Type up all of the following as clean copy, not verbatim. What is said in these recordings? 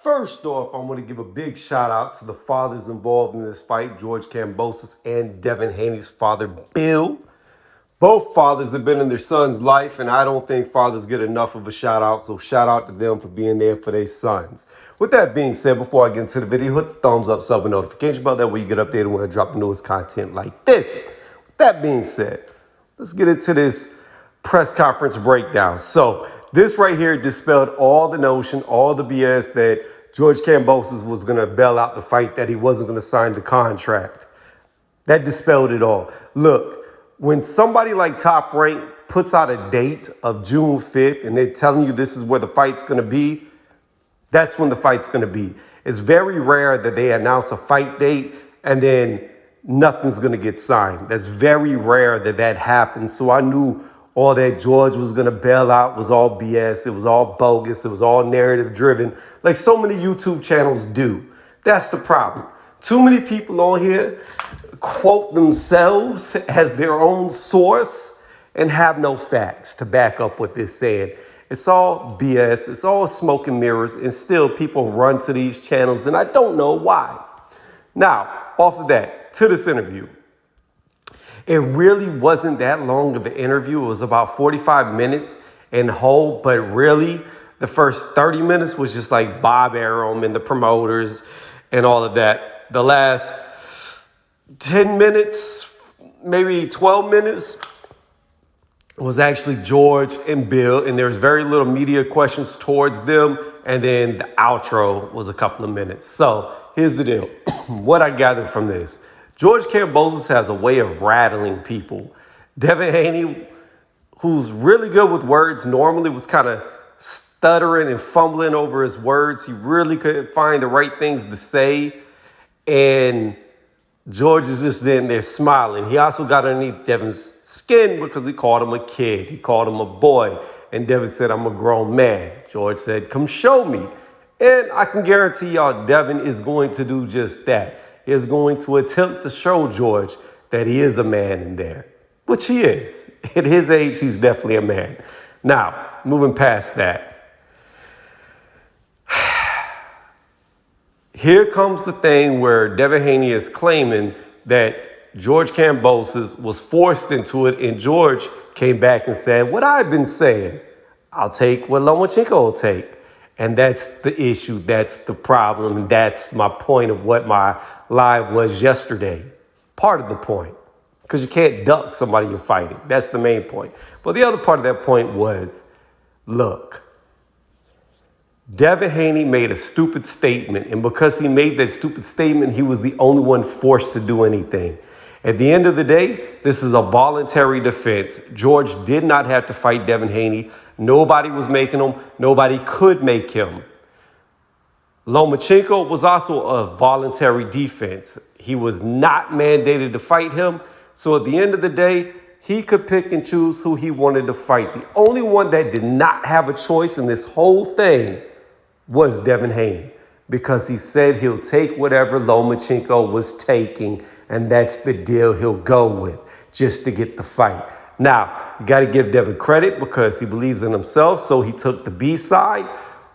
First off, I want to give a big shout out to the fathers involved in this fight, George Kambosos and Devin Haney's father, Bill. Both fathers have been in their son's life, and I don't think fathers get enough of a shout out, so shout out to them for being there for their sons. With that being said, before I get into the video, hit the thumbs up, sub, and notification bell. That way you get updated when I drop the newest content like this. With that being said, let's get into this press conference breakdown. So this right here dispelled all the notion, all the BS that George Kambosos was going to bail out the fight, that he wasn't going to sign the contract. That dispelled it all. Look, when somebody like Top Rank puts out a date of June 5th and they're telling you this is where the fight's going to be, that's when the fight's going to be. It's very rare that they announce a fight date and then nothing's going to get signed. That's very rare that that happens. So I knew all that George was going to bail out was all BS. It was all bogus. It was all narrative driven, like so many YouTube channels do. That's the problem. Too many people on here quote themselves as their own source and have no facts to back up what they're saying. It's all BS. It's all smoke and mirrors. And still people run to these channels, and I don't know why. Now, off of that, to this interview. It really wasn't that long of an interview. It was about 45 minutes in whole, but really the first 30 minutes was just like Bob Arum and the promoters and all of that. The last 10 minutes, maybe 12 minutes, was actually George and Bill, and there was very little media questions towards them, and then the outro was a couple of minutes. So here's the deal. What I gathered from this. George Kambosos has a way of rattling people. Devin Haney, who's really good with words, normally was kind of stuttering and fumbling over his words. He really couldn't find the right things to say. And George is just in there smiling. He also got underneath Devin's skin because he called him a kid. He called him a boy. And Devin said, "I'm a grown man." George said, "Come show me." And I can guarantee y'all Devin is going to do just that. He is going to attempt to show George that he is a man in there, which he is. At his age, he's definitely a man. Now, moving past that. Here comes the thing where Devin Haney is claiming that George Kambosos was forced into it, and George came back and said, "What I've been saying, I'll take what Lomachenko will take." And that's the issue. That's the problem. That's my point of what my live was yesterday. Part of the point. Because you can't duck somebody you're fighting. That's the main point. But the other part of that point was, look, Devin Haney made a stupid statement. And because he made that stupid statement, he was the only one forced to do anything. At the end of the day, this is a voluntary defense. George did not have to fight Devin Haney. Nobody was making him. Nobody could make him. Lomachenko was also a voluntary defense. He was not mandated to fight him. So at the end of the day, he could pick and choose who he wanted to fight. The only one that did not have a choice in this whole thing was Devin Haney, because he said he'll take whatever Lomachenko was taking, and that's the deal he'll go with just to get the fight. Now, you got to give Devin credit because he believes in himself, so he took the B side,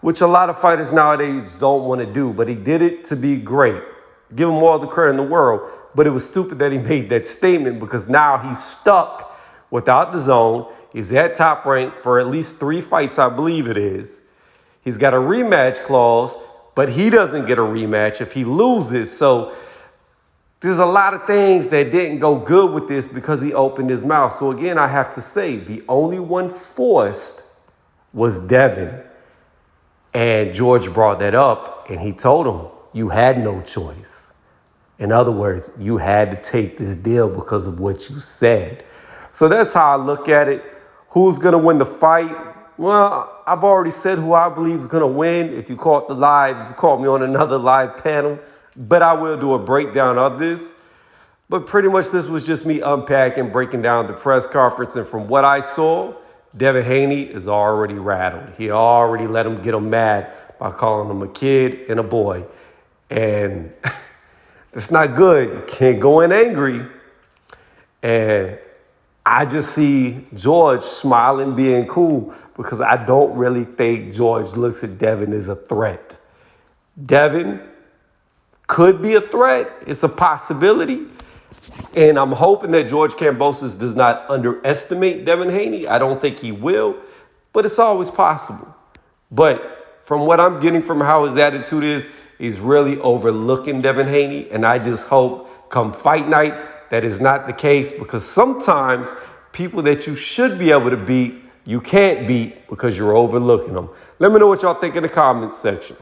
which a lot of fighters nowadays don't want to do, but he did it to be great. Give him all the credit in the world, but it was stupid that he made that statement because now he's stuck without the zone. He's at Top Rank for at least 3 fights, I believe it is. He's got a rematch clause, but he doesn't get a rematch if he loses. So there's a lot of things that didn't go good with this because he opened his mouth. So again, I have to say, the only one forced was Devin. And George brought that up, and he told him, you had no choice. In other words, you had to take this deal because of what you said. So that's how I look at it. Who's going to win the fight? Well, I've already said who I believe is going to win. If you caught me on another live panel, but I will do a breakdown of this. But pretty much this was just me unpacking, breaking down the press conference. And from what I saw, Devin Haney is already rattled. He already let him get him mad by calling him a kid and a boy. And that's not good. You can't go in angry. And I just see George smiling, being cool, because I don't really think George looks at Devin as a threat. Devin could be a threat. It's a possibility. And I'm hoping that George Kambosos does not underestimate Devin Haney. I don't think he will, but it's always possible. But from what I'm getting from how his attitude is, he's really overlooking Devin Haney. And I just hope come fight night, that is not the case, because sometimes people that you should be able to beat, you can't beat because you're overlooking them. Let me know what y'all think in the comments section.